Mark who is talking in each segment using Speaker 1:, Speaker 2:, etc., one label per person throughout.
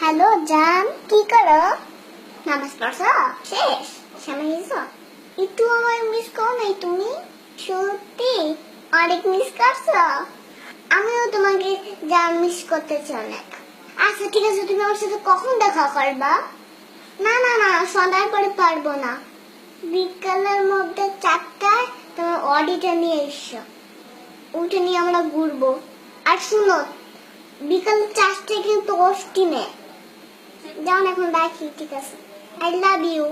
Speaker 1: Hello জান, কি করো? নামাজ পড়ছো? শেষ? সামনে গেছো? একটু আমার মিস করো নাই তুমি? সত্যি অনেক মিস করছো। আমিও তোমাকে জান মিস করতেছি অনেক। আচ্ছা ঠিক আছে, তুমি আমার সাথে কখন দেখা করবা? না না না, সন্ধ্যার পরে পারবো না। বিকালের মধ্যে 4টায় তোমার অডিটা নিয়ে এসো। ওটা নিয়ে আমরা ঘুরবো। আর শুনো, বিকাল 4টায় কিন্তু অস্টিনে যাও। এখন রাখি, ঠিক আছে? I love you.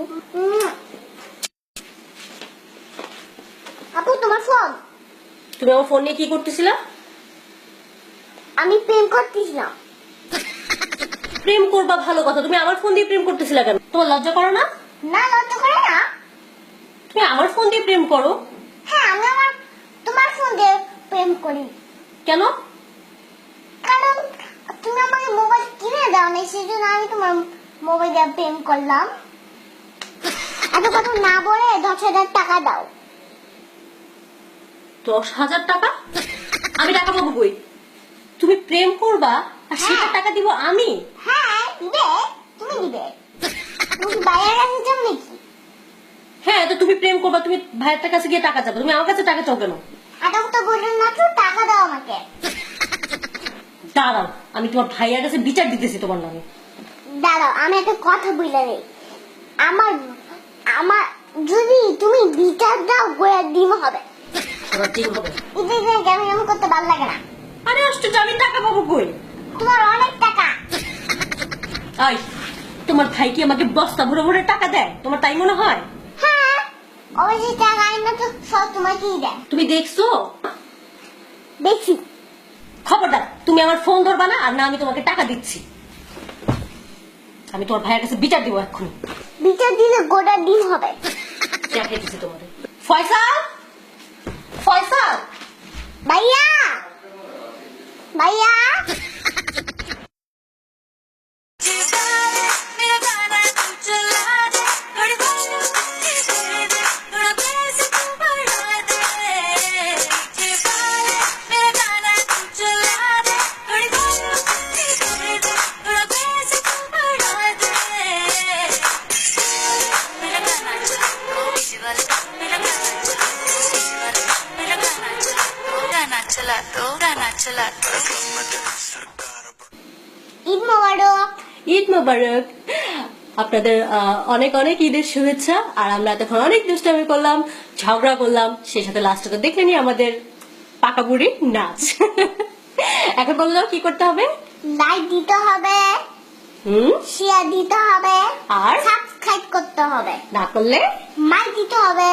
Speaker 1: আপু তোমার ফোন।
Speaker 2: তুমি আমার ফোন নিয়ে কি করতেছিলা?
Speaker 1: আমি প্রেম করতেছিলাম।
Speaker 2: প্রেম করবা ভালো কথা, তুমি আমার ফোন দিয়ে প্রেম করতেছিলা কেন? তোমার লজ্জা করো না?
Speaker 1: না, লজ্জা করে না।
Speaker 2: তুমি আমার ফোন দিয়ে প্রেম করো?
Speaker 1: হ্যাঁ, আমি তোমার ফোন দিয়ে প্রেম করি।
Speaker 2: কেন?
Speaker 1: কারণ তুমি আমাকে মোবাইল কিনে দাও না, সেজন্য আমি তোমার মোবাইল দিয়ে প্রেম করলাম। এত কথা না বলে 10,000 টাকা দাও।
Speaker 2: 10,000 টাকা? আমি টাকা পাবো কই? তুমি প্রেম করবা আর সেটা টাকা দিব আমি?
Speaker 1: হ্যাঁ দিবে, তুমি দিবে। তুমি বাইরের কাছে যাও নাকি?
Speaker 2: হ্যাঁ, তো তুমি প্রেম করবা, তুমি ভাইয়ের কাছে গিয়ে টাকা চাবো, তুমি আমার কাছে টাকা চাও কেন?
Speaker 1: এত কথা বললেন না তো, টাকা দাও আমাকে।
Speaker 2: দাঁড়াও, আমি তোমার ভাইয়ের কাছে বিচার দিতেছি তোমার নামে।
Speaker 1: দাঁড়াও, আমি একটা কথা বলে নেই। আমার আমার যদি তুমি বিচার দাও, গোয়া ডিম হবে।
Speaker 2: তোমার ঠিক হবে।
Speaker 1: এটা কেমন কেমন করতে ভালো লাগে না।
Speaker 2: আরে আশ্চর্য, আমি টাকা পাবো কই?
Speaker 1: তোমার অনেক টাকা।
Speaker 2: আই, তোমার ভাই কি আমাকে বস্তা ভরে ভরে টাকা দেয়? তোমার তাই মনে হয়?
Speaker 1: হ্যাঁ, অবশ্যই টাকা আইনা তো সব তোমাকেই দেয়।
Speaker 2: তুমি দেখছো?
Speaker 1: দেখছি।
Speaker 2: খবরদার, তুমি আমার ফোন ধরবা না, আর না আমি তোমাকে টাকা দিচ্ছি। আমি তোমার ভাইয়ের কাছে বিচার দিব এক্ষুনি।
Speaker 1: বিচার দিলে গোটা ডিম হবে।
Speaker 2: দেখে দিচ্ছি তোমাদের। ফয়সাল, ফয়সাল,
Speaker 1: ভাইয়া, ভাইয়া। ঈদ মোবারক।
Speaker 2: ঈদ মোবারক। আপনাদের অনেক অনেক ঈদের শুভেচ্ছা। আর আমরা এতক্ষণ অনেক দুষ্টামি করলাম, ঝগড়া করলাম, সেই সাথে লাস্টে তো দেখলে নি আমাদের পাকা বুড়ি নাচ। এখন বললো কি করতে হবে?
Speaker 1: লাইক দিতে হবে, শেয়ার দিতে হবে,
Speaker 2: আর
Speaker 1: সাবস্ক্রাইব করতে হবে,
Speaker 2: না করলে
Speaker 1: মাইক দিতে হবে।